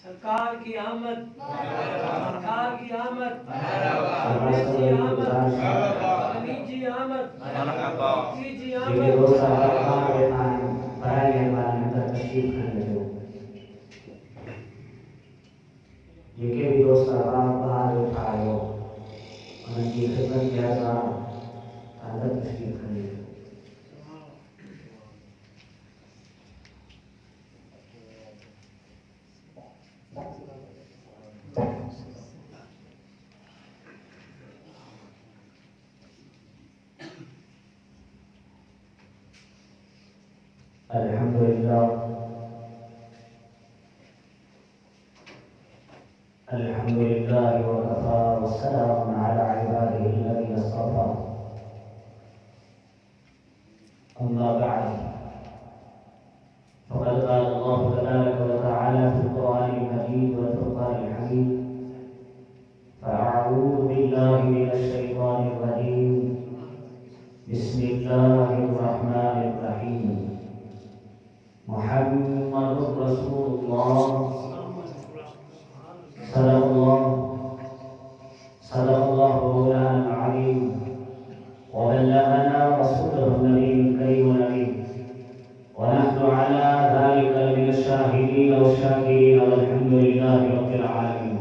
سرکار کی آمد، سرکار کی آمد، امیر جی آمد، علی جی آمد، جی جی آمد۔ جنہیں بھی دوست احباب باہر اٹھائے ہو ان کی خدمت کے اعزاز اندر تشریف کریں۔ الحمدللہ الحمدللہ وکفى والسلام على عباده الذين اصطفى أما بعد فقد قال الله تبارك وتعالى في القرآن المجيد والفرقان الحميد فأعوذ بالله من الشيطان الرجيم بسم الله الرحمن الرحيم محمد رسول الله صدق الله مولانا العليم وبلغنا رسوله النبي الكريم الأمين ونحن على ذلك من الشاهدين والشاكرين والحمد لله رب العالمين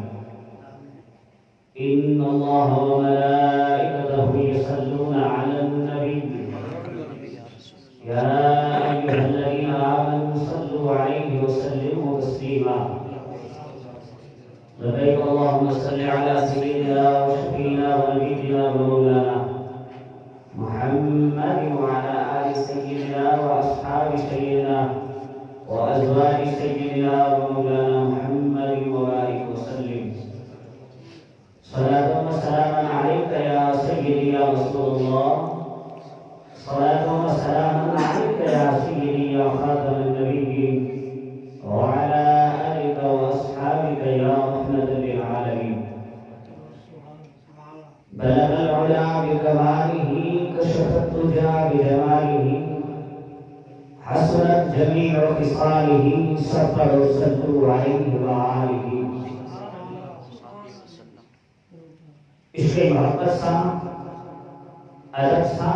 إن الله وملائكته يصلون على النبي يا أيها الذين آمنوا صلوا عليه وسلموا تسليما لبيك اللهم صل على سيدنا وشفينا ونبينا ومولانا محمد وعلى آل سيدنا وأصحاب سيدنا وأزواج سيدنا ومولانا محمد وبارك وسلم صلاة وسلاما عليك يا سيدي يا رسول الله صلاة وسلاما عليك يا سيدي يا خاتم النبيين وعلى آلك وأصحابك يا رحمة للعالمين بلغ العلا بكماله كشف الدجى بجماله حسنت جميع خصاله صفوا صلوا عليه وآله عشق محبت سا ادب سا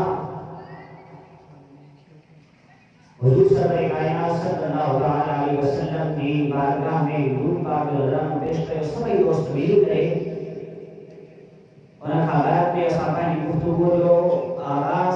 حضور کائنات صلی اللہ علیہ وسلم کی بارگاہ میں درود پاک رضوان پیش کرے سبھی دوست مل کرے انہاں حالات میں صحابہ کی گفتگو جو آغاز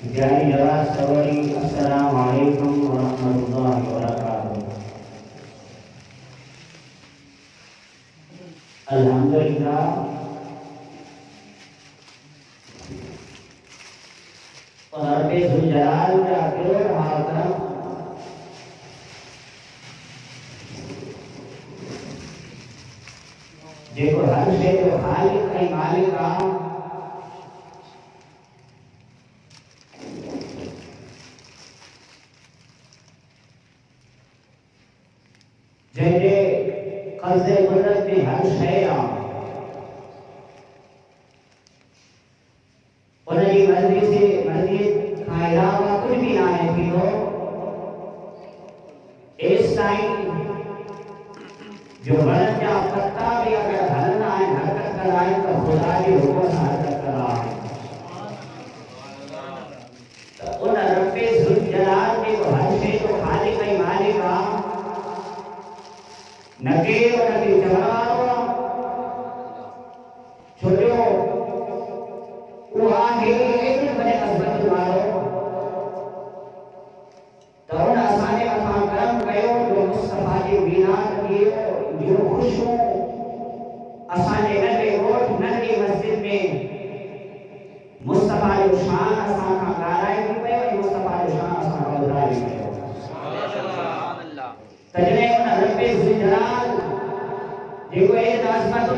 پیاری جواب سوری السلام علیکم ورحمۃ اللہ وبرکاتہ۔ الحمدللہ رب ذوالجلال کا کروڑ کرم دیکھو ہر شے جو خالق ہے مالک کا جیسے قرض قدرت میں ہر شے انہوں کی مرضی سے مرضی کا علاوہ کچھ بھی نہ ہے کہ وہ اس ٹائم جو غلط یا پتا بھی اگر ہلنا ہے حرکت کر رہا ہے تو خدا کی حکم سے حرکت کر رہا ہے۔ تو ان رب ذوالجلال کے وہ ہر شے کو خالق ہے مالک کا نکیر و نکیر جواب چھوٹو وہ آگے ایک بڑے عظمت مارو تو ان آسانے مقام کرم کہو جو مصطفیٰ کی بینات کیے جو خوش ہوں آسانے نلے روٹ نلے مسجد میں مصطفیٰ جو شان آسان کا گارائی بھی پہ مصطفیٰ جو شان آسان کا ادھرائی بھی پہ تجنے ان رب ذوالجلال دیکھو ایک عظمت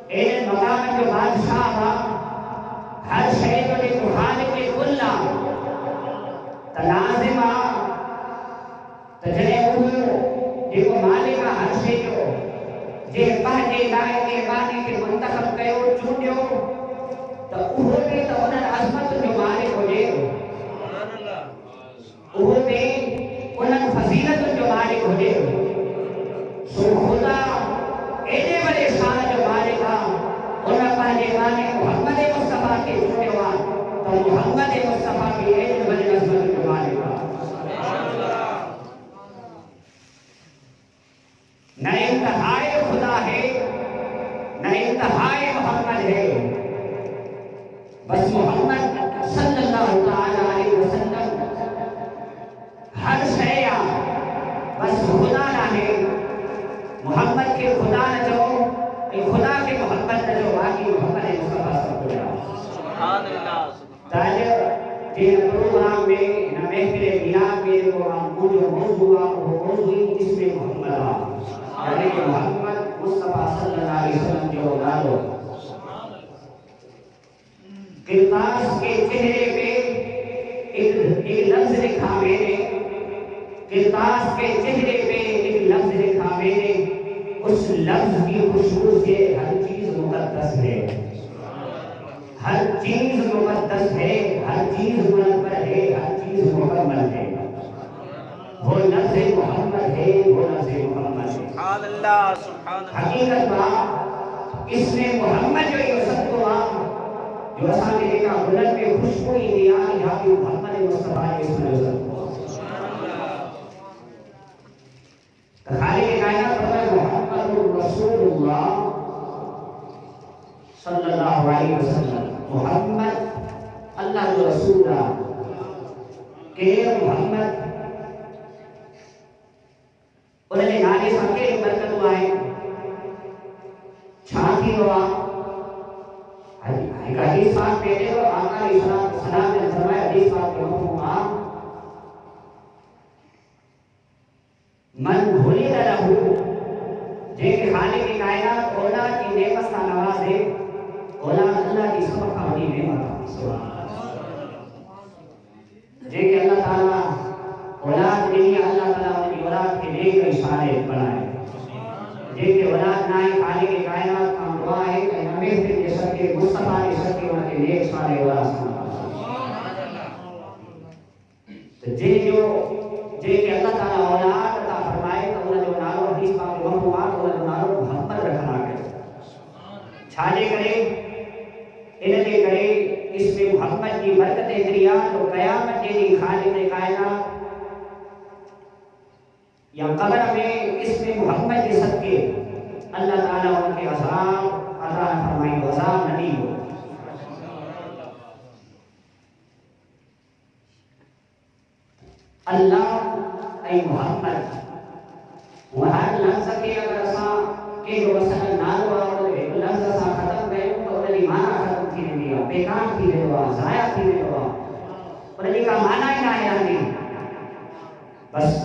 ایک مقام جو بادشاہ ہر شہید و دیکھو خالق کلہ تلازمہ تجنے انہوں دیکھو مالکہ ہر شہید جو جے پہنچے لائے کے بانے کے منتخب کہو چونڈیو تو اوہ بھی تو انہوں عظمت جو مالک ہو جے اوہ بھی انہوں فضیلت جو مالک ہو جے سو خدا اینے بڑے شان جو مالک انہوں پہنچے بانے محمد مصطفیٰ کے چھوٹے وہاں تو محمد مصطفیٰ کی اینے بڑے عظمت جو مالک نہ انتہائی خدا ہے نہ انتہائی محمد ہے بس محمد صلی اللہ علیہ وسلم ہر شیعہ بس خدا نہ ہے محمد کے خدا نہ جو خدا کے محمد نہ جو باقی محمد مصطفیٰ سب کو جا سبحان اللہ تاجر جن پروگرام میں نہ محفل میلاد میں جو موضوع وہ موضوع اس میں محمد یعنی کہ محمد مصطفیٰ صلی اللہ علیہ وسلم جو اولادو کرتاس کے چہرے پہ ایک لفظ لکھا میں نے کرتاس کے چہرے پہ ایک لفظ لکھا میں نے اس لفظ کی خوشبو سے ہر چیز مقدس ہے ہر چیز مقدس ہے ہر چیز منور ہے ہر چیز مکمل ہے وہ لفظ محمد ہے وہ لفظ محمد ہے سبحان اللہ سبحان اللہ حقیقت بات اس میں محمد جو یوسف کو جو اسانے دیکھا بلند میں خوشبو ہی دیا یہاں بھی محمد مصطفیٰ کے اس میں یوسف کو خالق کائنات فرمائے محمد رسول اللہ صلی اللہ علیہ وسلم محمد اللہ جو رسول کہ محمد انہوں نے نالی سنکے برکت ہوا ہے چھانتی ہوا ایک حدیث پاک پہلے اور آقا علیہ السلام نے فرمایا حدیث پاک کے مفہوم من بھولی نہ رہو جے کہ خالق کی کائنات اولاد کی نعمت کا نواز ہے اولاد اللہ کی سب کا بڑی نعمت جے کہ اللہ تعالیٰ اولاد نہیں اللہ تعالیٰ ان کی اولاد کے نیک اشارے بنائے جے کہ اولاد نہ ہی خالق کی کائنات کا دعا ہے کہ ہمیں پھر یہ سب کے مصطفیٰ کے سب کے ان کے نیک اشارے اولاد تو جے کہ اللہ تعالیٰ اولاد عطا فرمائے تو انہوں جو نالو حدیث پاک مفہومات انہوں جو نالو محمد رکھنا ہے چھاجے کرے انہوں نے کرے اس میں محمد کی برکت دریا تو قیامت جیدی خالق کائنات یا قبر میں اس میں محمد کے صدقے اللہ تعالیٰ ان کے عذاب عطا فرمائے عذاب نہیں ہو اللہ اے محمد وہ ہر لفظ کے اگر اساں کہ جو مثلا نالو اور ایک لفظ اساں ختم کیوں تو ان کی معنی ختم تھی ویندی ہے، بیکار تھی ویندو ہے، ضائع تھی ویندو ہے، ان کا معنی ہی نہ آندی۔ بس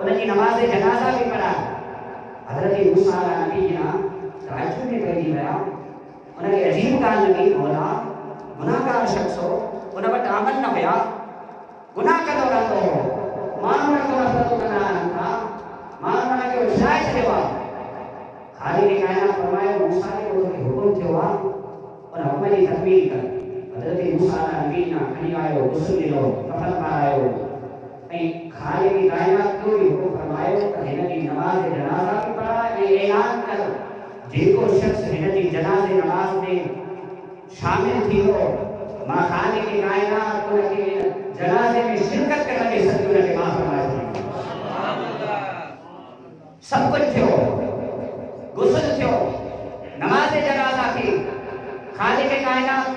ان کی نماز جنازہ بھی پڑھا. حضرت موسیٰ علیہ نبی جنا تعجب میں پہلی گیا. ان کے عجیب کال لگی مولا گناہگار شخص ہو ان وٹ عمل نہ ہوا گناہ کدو رہندو ہو مانو کو نفرت کنان تھا مانو نے جو شاید چھوا خالق کائنات فرمایا موسیٰ کے حکم تھوا اور حکم کی تکمیل کر. حضرت موسیٰ علیہ نبی نے کھنی آئے غسل لو کفن پائے خالق کائنات کو بھی حکم فرمایا کہ ہن کی نماز جنازہ بھی پڑھا اعلان کر جیکو شخص ہن کی جناز نماز میں شامل تھی ہو ماں خالق کائنات ان کے جنازے میں شرکت کرنے کے سبب کے ماں فرمایا سب کچھ تھو غسل تھو نماز جنازہ تھی خالق کائنات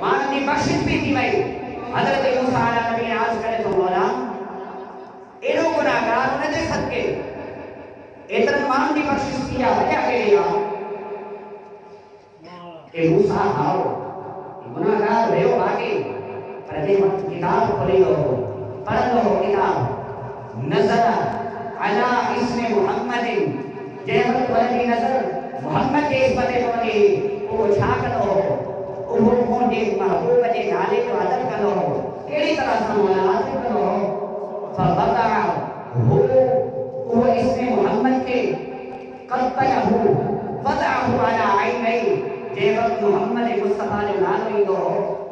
مانن جی بخشش بھی تھی وئی. حضرت موسیٰ علیہ نبی نے عرض کرے تو مولا ایڑو گناہگار ان دے صدقے ایترن مانن جی بخشش کیا وجہ کیڑی آ کہ موسیٰ ہاؤ گناہگار رہو باقی پر جے وقت کتاب کھولی ہو پڑھ لو کتاب نظر علی اسم محمد جے وقت ولدی نظر محمد کے اس پتے پتے وہ چھا کرو وہ کون دے محبوب دے نالے جو ادب کرو کیڑی طرح سے مولا ادب کرو فبدع وہ اسم محمد کے قطعہ وضعه على عینی جے وقت محمد مصطفیٰ جو نالے دو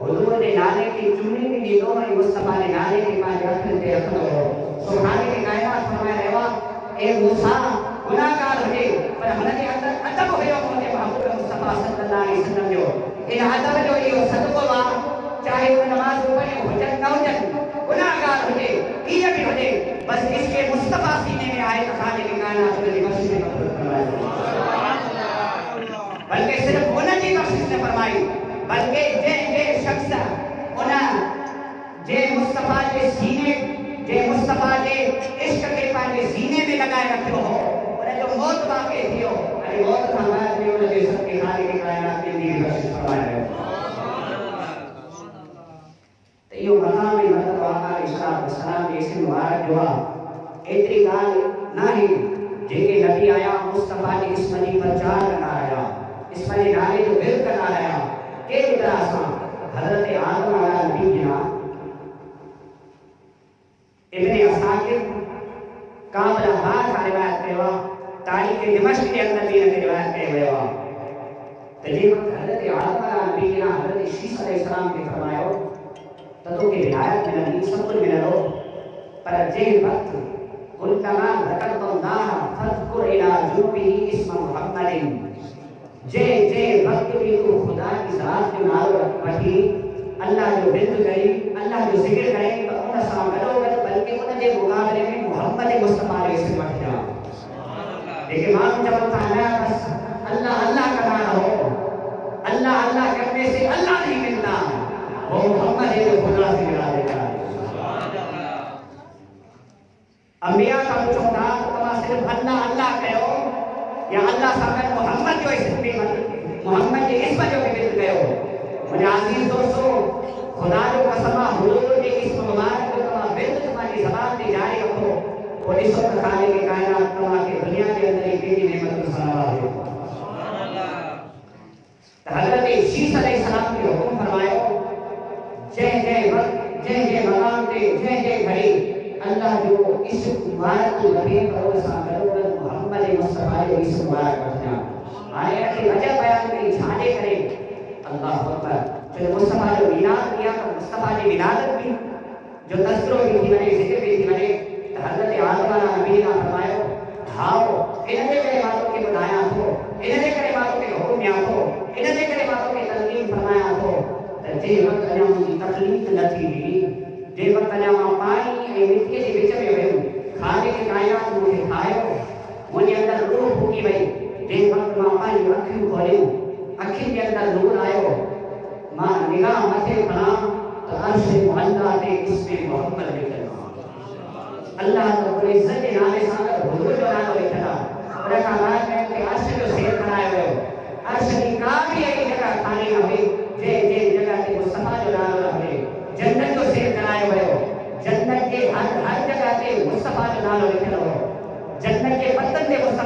حضور دے نالے کی چمنی بھی دی دو مصطفیٰ دے نالے کی پاس رکھن تے رکھ دو. سبحان کے کائنات فرمایا رہوا اے موسیٰ گناہگار ہوئے پر ہن کے اندر ادب ہوئے ہوندے محبوب مصطفیٰ صلی اللہ علیہ وسلم جو ان ادب جو یہ صدقہ وا چاہے وہ نماز پڑھے حجت نہ ہو گناہگار ہوئے یہ بھی ہوئے بس اس کے مصطفیٰ سینے میں آئے تو خالق کائنات کی بخشش نے فرمایا بلکہ صرف انہوں کی بخشش نے فرمائی بلکہ جے شخص انہوں جے مصطفیٰ کے سینے جے مصطفیٰ کے عشق کے پانے سینے میں لگائے رکھے ہو انہیں جو موت واقع تھی ہو ارے موت فرمایا کہ انہوں نے سب کے خالق کائنات کی بھی بخشش فرمایا ہے. تو یہ مقام حضرت آقا علیہ السلام کے اسم مبارک جو اتری گال نہ ہی جے کے نبی آیا مصطفیٰ نے اسم دی پرچار کرنا آیا اسم دی نالے جو ورد کرنا آیا کہ طرح سے حضرت آدم علیہ نبی جنا ابن اساکر کامل آباد کا روایت کروا تاریخ دمشق کے اندر بھی انہیں روایت کروا تجیب حضرت آدم علیہ نبی جنا حضرت عیسیٰ علیہ السلام کے فرمایا تو کہ ولایت میں نبی سب کچھ ملے لو پر جے وقت قل کما ذکرت اللہ فذکر الى جنوبه اسم محمد جے وقت بھی تو خدا کی ذات کے نام رکھی اللہ جو ذکر کرے اللہ جو ذکر کرے تو ان سام کرو بلکہ ان کے مقابلے میں محمد مصطفیٰ علیہ السلام کیا لیکن مان جب تعالی بس اللہ اللہ کا نام ہو اللہ اللہ کرنے سے اللہ نہیں ملتا وہ محمد ہے جو خدا سے ملا دیتا ہے. انبیاء کا پوچھو تھا تو صرف اللہ اللہ کہو یا اللہ سامنے محمد جو اسم بھی محمد کے اسم جو بھی مل گئے ہو. مجھے عزیز دوستو خدا جو قسمہ حضور کے اسم مبارک کو تمہا بلد تمہاری زبان دی جاری رکھو اور اس وقت خالق کے کائنات تمہا کے دنیا کے اندر ایک بیٹی نعمت کو سلام ہے. حضرت عیسیٰ علیہ السلام کے حکم فرمائے جے مقام دے جے گھڑی اللہ جو اس مبارک کو نبی پر سامنے محمد مصطفیٰ جو اس مبارک رکھنا آئے کہ وجہ بیان میں چھاڑے کرے اللہ اکبر جو مصطفیٰ جو میلاد کیا مصطفیٰ نے میلادت کی جو تذکروں بھی تھی بنے ذکر بھی تھی بنے حضرت آدم علیہ نبی نے فرمایا ہاؤ انہیں دے کرے باتوں کے بنایا ہو انہیں دے کرے باتوں کے حکم یا ہو انہیں دے کرے باتوں کے تنظیم فرمایا ہو جے وقت انہوں کی تکلیف نہ تھی جے وقت انہوں پانی اے مٹی کے وچ میں ویو خالق کائنات مجھے کھایو مجھے اندر روح پھوکی وئی جے وقت ماں پانی اکھیوں کھولیوں اکھیں کے اندر نور آئے ماں نگاہ متھے بنا تو عرش معلا تے اسم محمد لکھنا اللہ رب العزت کے نام سے حضور جو نام لکھنا اور کا نام ہے کہ عرش جو سیر بنایا ہوئے عرش کی کافی ایک جگہ کھانے نہ ہوئی جے جگہ کے مصطفیٰ جو نام رکھے جنت جو سیر کرائے ہوئے ہو جنت کے ہر جگہ کے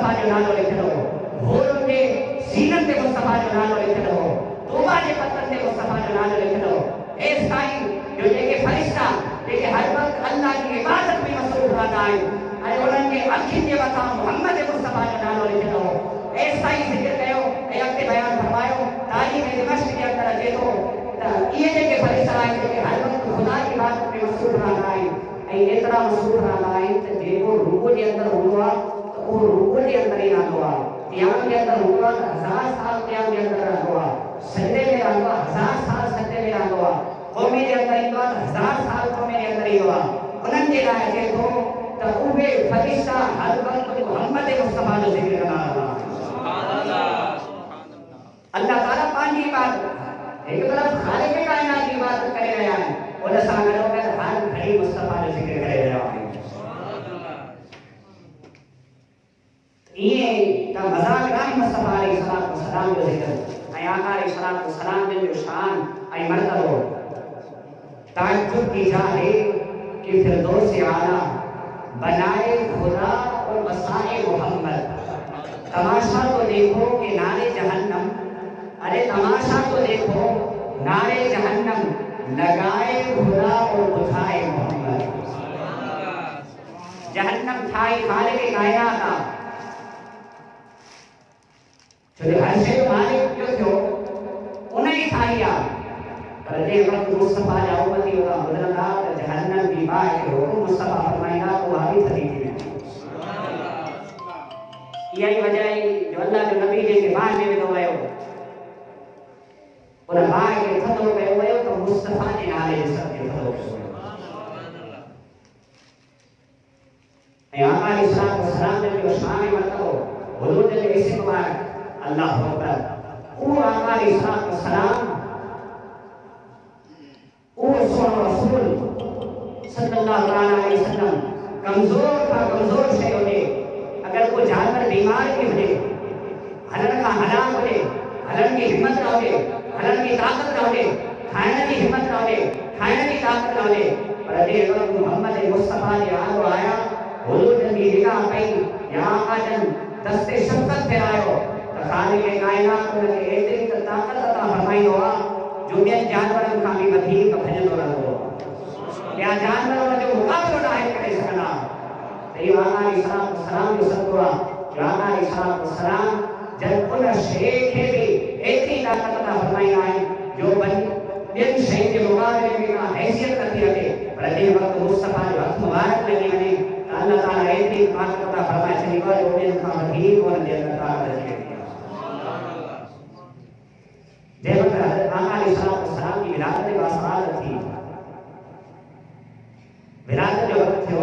مصطفیٰ جو نالو لکھلو ہورن دے سینن دے مصطفیٰ جو نالو لکھلو توبہ دے پتن دے مصطفیٰ جو نالو لکھلو اے سائیں جو جے فرشتہ جے ہر وقت اللہ کی عبادت میں مصروف رہتا ہے ارے انہن کے اکھن جے وطا محمد مصطفیٰ جو نالو لکھلو اے سائیں ذکر کیو اے اگتے بیان فرماؤ تعلیم دمشق کے اندر اچے تو یہ جے فرشتہ آئے جے ہر وقت خدا کی عبادت میں مصروف رہتا ہے اتنا مصروف رہتا ہے کہ جیکو روح کے اندر ہوا تو وہ روح کے اندر ہی نہ ہوا قیام کے اندر ہوا تو 1000 سال قیام کے اندر نہ ہوا سجدے میں نہ ہوا 1000 سال سجدے میں نہ ہوا قومی کے اندر ہی ہوا تو 1000 سال قومی کے اندر ہی ہوا انہوں کے لائے دیکھو تو اوہ فرشتہ ہر وقت محمد مصطفیٰ جو ذکر کرنا رہا اللہ تعالیٰ پانچ عبادت ایک طرف خالق کائنات کی عبادت کرے رہا ہے اور ساگروں میں ہر گھڑی مصطفیٰ جو ذکر کرے رہا ہے یہ کا مذاق راہ مصطفیٰ علیہ السلام جو ذکر اے آقا علیہ السلام جن جو شان اے مرتبہ تعجب کی جا ہے کہ فردوس اعلیٰ بنائے خدا اور بسائے محمد تماشا تو دیکھو کہ نارے جہنم ارے تماشا تو دیکھو نارے جہنم لگائے خدا اور بجھائے محمد جہنم تھائی خالق کائنات چھوٹے ہر شے مالک جو تھو انہیں ہی تھائیا پر دے وقت مصطفیٰ جا امتی ہوگا بدلنا جہنم بھی بائی حکم مصطفیٰ فرمائنا تو وہاں بھی تھری تھی یہی وجہ ہے جو اللہ جو نبی جے کے بعد میں دو گئے ہو اور بائی کے تھدو گئے ہوئے ہو تو مصطفیٰ نے نالے جسد کے تھدو گئے اے آقا علیہ السلام نے جو شان مرتبہ حضور نے اسے مبارک اللہ اکبر او آقا علیہ السلام او سونا رسول صلی اللہ علیہ وسلم کمزور کا کمزور سے ہوتے اگر کوئی جانور بیمار کی ہوتے ہلن کا ہلاک ہوتے ہلن کی ہمت نہ ہوتے ہلن کی طاقت نہ ہوتے کھائنے کی ہمت نہ ہوتے کھائنے کی طاقت نہ ہوتے پر دے وقت محمد مصطفیٰ نے آگو آیا حضور جن کی نگاہ پئی یہاں آقا جن دست شفقت پہ آئے خالق کائنات میں اتنی طاقت عطا فرمائی ہوا جو کہ جانوروں کا بھی بدھی کا بھجن ہو رہا ہو کیا جانوروں کا جو مقابلہ نہ ہے کرے سکنا تو آقا علیہ السلام جو سب ہوا جو آقا علیہ السلام جب ان شیخ ہے بھی اتنی طاقت عطا فرمائی آئے جو ان شیخ کے مقابلے میں حیثیت کرتی رہتے پر دے وقت مصطفیٰ جو حق مبارک لگی میں اللہ تعالیٰ اتنی طاقت عطا فرمائی چلی گا جو ان کا بدھی کو ان دے طاقت رکھے جب حضرت آقا علیہ السلام کی ولادت باسعادت تھی ولادت جو وقت تھے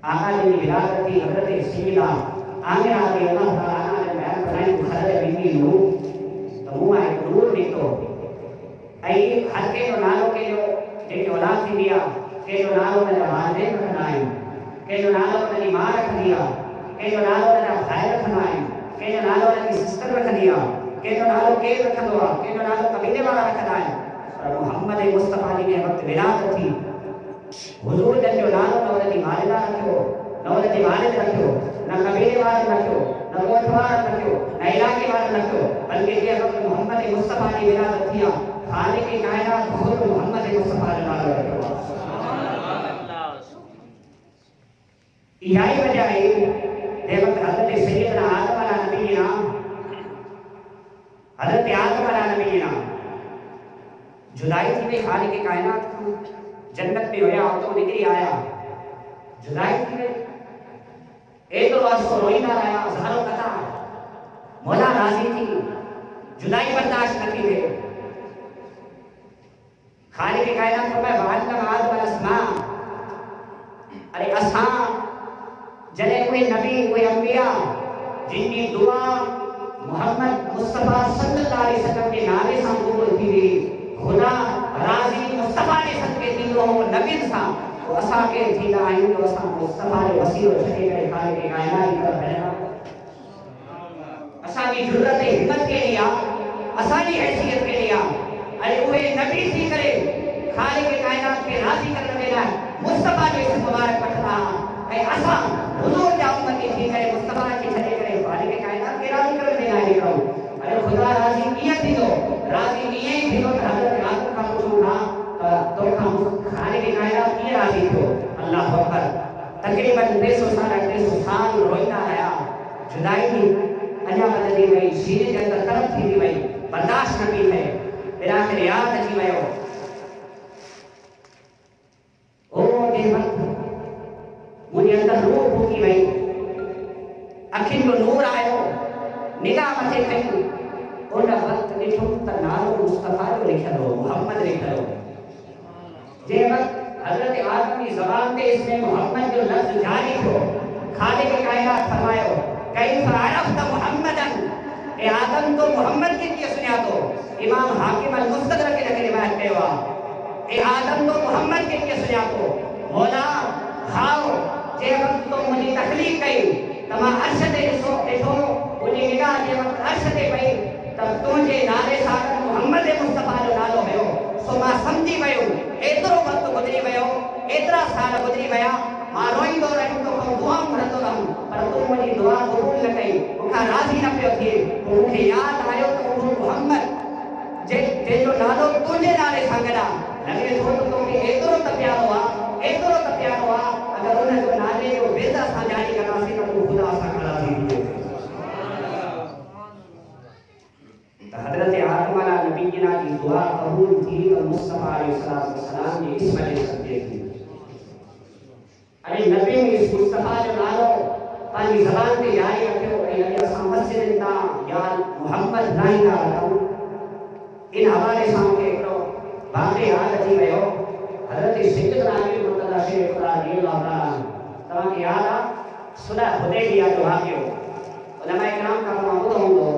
آقا جن کی ولادت تھی حضرت سیدہ آمنہ رضی اللہ تعالیٰ عنہ نے بیان فرمائی خرج منی نور تو منہ ایک نور نکلو ای ہر کے جو نالوں کے جو اولاد تھی دیا کہ جو نالوں نے والدین رکھنا ہے کہ جو نالوں نے ماں رکھ دیا کہ جو نالوں نے بھائی رکھنا ہے کہ جو نالوں نے سسٹر رکھ دیا کہ جو نالو کے رکھ دوا کہ جو نالو قبیلے والا رکھنا ہے اور محمد مصطفیٰ جی کے وقت ولادت تھی حضور جن جو نالو نہ ولدی والدہ رکھو نہ ولدی والد رکھو نہ قبیلے والد رکھو نہ کوٹوار رکھو نہ علاقے والد رکھو بلکہ یہ وقت محمد مصطفیٰ جی ولادت تھی خالق کائنات خود محمد مصطفیٰ جی نالو رکھو یہی وجہ ہے کہ وقت حضرت سیدنا آدم علیہ نبی نام حضرت آدم علیہ نبی نام جدائی تھی بھی خالق کائنات کو جنت میں ہویا اور تو نکری آیا جدائی تھی بھی ایک دو واسطہ روئندہ رہا ہزاروں قطع مولا راضی تھی جدائی برداشت کرتی تھے خالق کائنات کو میں وعلم آدم الاسماء ارے اسام جلے ہوئے نبی ہوئے انبیاء جن کی دعا محمد مصطفیٰ صلی اللہ علیہ وسلم کے نامے سے قبول تھی خدا راضی مصطفیٰ نے سب کے دلوں نبی تھا تو اسا کے تھی لائن تو اسا مصطفیٰ نے وسیع و چھٹے کرے خالق کائنات کی طرف ہے اسا کی جرت ہمت کے لیا اسا کی حیثیت کے لیا ارے وہ نبی تھی کرے خالق کائنات کے راضی کرنے والا مصطفیٰ نے اس مبارک پٹھنا اے اسا حضور جا امتی تھی کائنات کی راضی تھو اللہ اکبر تقریباً 200 سال روئتا رہا جدائی اجا بدلی وئی سینے کے اندر طرف تھی وئی برداشت نہ پی ہے پھر آخر یاد اچھی ویو او دے وقت مجھے اندر نور پھوکی وئی اکھن کو نور آئے نگاہ مچے کھئی ان وقت ڈٹھو تا نالو مصطفیٰ جو لکھا دو محمد لکھا دو جے وقت حضرت آدم کی زبان تے اس میں محمد جو لفظ جاری ہو خالق کائنات فرمائے کیف عرفت محمدن اے آدم تو محمد کی کیا سنیا تو امام حاکم المستدرک کے روایت کہے ہوا اے آدم تو محمد کی کیا سنیا تو مولا خاؤ جے وقت تو مجھے تخلیق کئی تمام عرش تے ڈٹھو انہیں نگاہ جے وقت عرش تے پئی تب تجھے نالے ساگر محمد مصطفیٰ جو نالو ہے سو ماں سمجھی ویو ایترو وقت گزری ویو ایترا سال گزری ویا ماں روئی دو رہی تو کم دعا مرتو رہم پر تو مجھے دعا قبول نہ کئی مکھا راضی نہ پیو تھے تو مکھے یاد آئیو تو محمد جے جو نالو تجھے نالے سانگڑا لگے تو کہ ایترو تپیار ہوا اگر انہیں جو نالے جو بیدہ سا جاری کرنا سی تو خدا سا کھڑا سی حضرت آدم علیہ نبینا کی دعا قبول تھی اور مصطفیٰ علیہ السلام نے اس وجہ سے دیکھی ارے نبی میں اس مصطفیٰ جو نالو پانی زبان تے جاری رکھے ہو اے علیہ مسجد انتا یا محمد نائن آتا ان حوالے سامنے کرو باقی یاد اچھی گئے ہو حضرت سیدنا علی مرتضی شریف رضی اللہ تعالیٰ تمام یاد آ صلح حدیبیہ جو واقع ہو علماء کرام کا معبود ہوں گو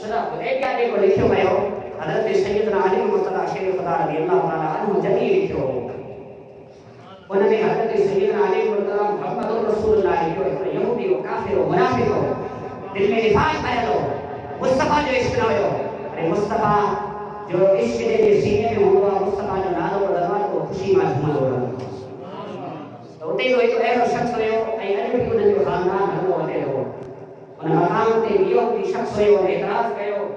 صلح حدیبیہ کو لکھے ہوئے ہو حضرت سیدنا علی مرتضی شریف رضی اللہ تعالیٰ عنہ جلی لکھے ہو انہوں نے حضرت سیدنا علی مرتضی محمد رسول اللہ لکھے ہو یہودی ہو کافر ہو منافق ہو دل میں نفاق پیدا ہو مصطفیٰ جو عشق نہ ہو ارے مصطفیٰ جو عشق دے سینے میں ہوا مصطفیٰ جو نالو و دربار کو خوشی میں جھومل ہو رہا تو اتے کوئی تو ایسا شخص ہوئے ہو اے علی بھی انہوں نے خاندان ہلو ہوتے ہو انہیں مقام تے بیو بھی شخص ہوئے ہو اعتراف کرے ہو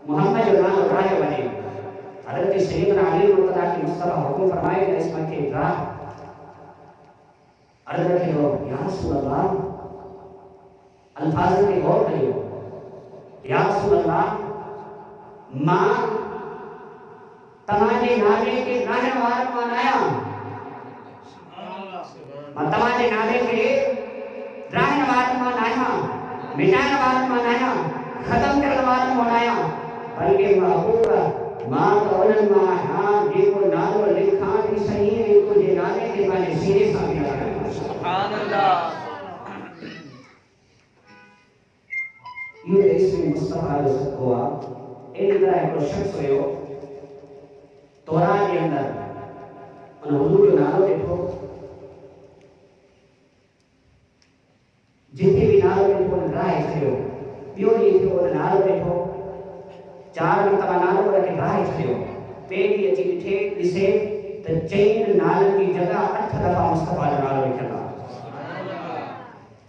محمد جو نالو راہ بنے حضرت سیدنا علی مرتضی کی مصطفیٰ حکم فرمائے کہ اس میں راہ عرض رکھے ہو یا رسول اللہ الفاظ کے غور کرے ہو یا رسول اللہ ماں تمہارے نالے کے رہنے والے منایا ماں تمہارے نالے کے رہنے والے منایا مٹانے والے منایا ختم کرنے والے منایا بلکہ محبوبہ ماں قولن ماں ہاں دیکھو نالو لکھا بھی صحیح ہے تو یہ نالے کے بارے سینے سامنے آ رہا ہے سبحان اللہ یہ اس میں مصطفیٰ علیہ السلام ہوا ایک طرح ایک شخص ہوئے ہو تورات کے اندر انہوں حضور جو نالو دیکھو جتنے بھی نالو دیکھو انہوں راہ کھڑے ہو بیو نہیں تھے انہوں نالو دیکھو 4 مرتبہ نالو رکھے راہ کھڑے ہو پیڑی اچھی لٹھے اسے تو چین نالو کی جگہ 8 دفعہ مصطفیٰ جو نالو لکھا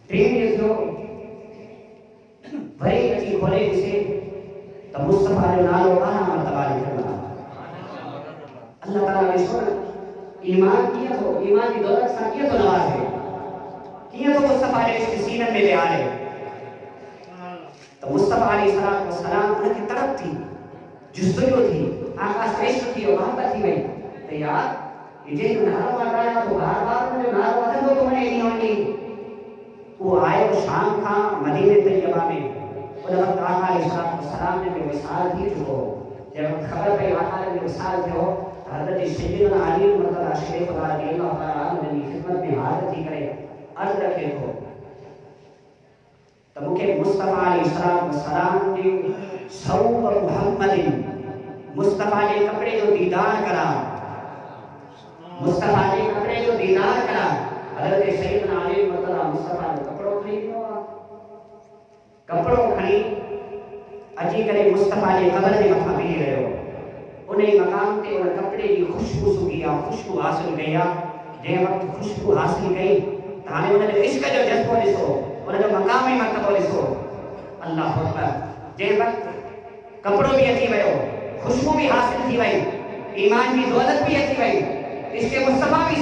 ٹرین دیکھو بھائی اچھی کھولے اسے تو مصطفیٰ جو نالو 12 مرتبہ لکھا اللہ تعالیٰ نے سونا ایمان کیا تو ایمان کی دولت سا کیا تو نواز ہے کیا تو مصطفیٰ علیہ اس سینت میں لے آئے تو مصطفیٰ علیہ السلام انہیں کی طرف تھی جستجو تھی آقا سریشت تھی اور محبت تھی گئی تو یار یہ جو نالو مار رہا تو بار بار میں جو نالو مدن تو تمہیں نہیں ہوگی وہ آئے وہ شام تھا مدینہ طیبہ میں اور وقت آقا علیہ السلام نے بھی وصال تھی چکو جب خبر پہ آقا علیہ وصال تھے ہو حضرت سیدنا علی مرتضی شریف رضی اللہ تعالیٰ عنہ نے خدمت میں حاضر تھی کرے عرض رکھے ہو تو مکہ مصطفیٰ علیہ السلام نے صوب محمد مصطفیٰ نے کپڑے جو دیدار کرا مصطفیٰ نے کپڑے جو دیدار کرا حضرت سیدنا علی مرتضی مصطفیٰ نے کپڑوں کھڑی ہوا کپڑوں کھڑی اجی کرے مصطفیٰ نے قبر میں مطمع بھی رہے ہو انہیں مقام تے انہیں کپڑے کی خوشبو سکیا خوشبو حاصل گیا جے وقت خوشبو حاصل گئی تانے انہیں جو عشق جو جذبہ لسو انہیں جو مقامی مرتبہ لسو اللہ اکبر جے وقت کپڑوں بھی اچھی گئے ہو خوشبو بھی حاصل تھی گئی ایمان کی دولت بھی اچھی گئی اس کے مصطفیٰ بھی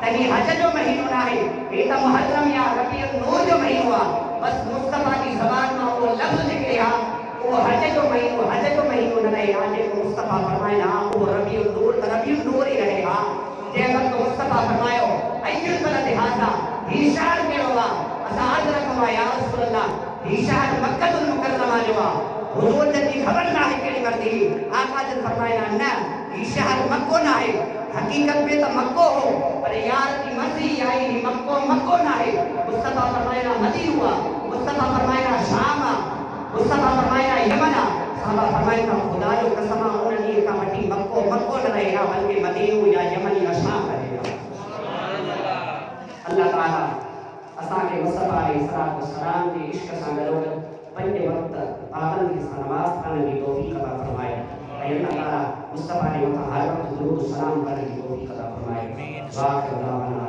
تہی حج جو مہینو نہ ہے یہ تو محرم یا ربیع النور جو مہینو ہے بس مصطفیٰ کی زبان میں وہ لفظ نکلے ہاں وہ حج جو مہینو نہ رہے ہاں جے کو مصطفیٰ فرمائے ہاں وہ ربیع النور ہی رہے ہاں جے اگر تو مصطفیٰ فرمائے ہو ایل بلد حاضا ہی شہر کے ہوا اسا عرض رکھوا یا رسول اللہ ہی شہر مکہ المکرمہ جو حضور جن کی خبر نہ ہے کیڑی مردی آقا جن فرمائے نہ ہی شہر مکہ نہ ہے حقیقت میں تو مکہ ہو پر یار کی مرضی آئی مکہ نہ ہے مصطفیٰ فرمائے مدی ہوا مصطفیٰ فرمائے شام مصطفیٰ فرمائے یمن صحابہ فرمائے خدا جو قسم انہوں نے کہا مٹی مکہ نہ رہے گا بلکہ مدینہ یا یمن یا شام رہے گا اللہ تعالیٰ اساں کے مصطفیٰ علیہ السلام کے عشق سے گلو پنج وقت پابندی سے نماز پڑھنے کی توفیق عطا فرمائے اے اللہ تعالیٰ مصطفیٰ علیہ ہر وقت درود و سلام کرنے کی توفیق عطا فرمائے واخر دعوانا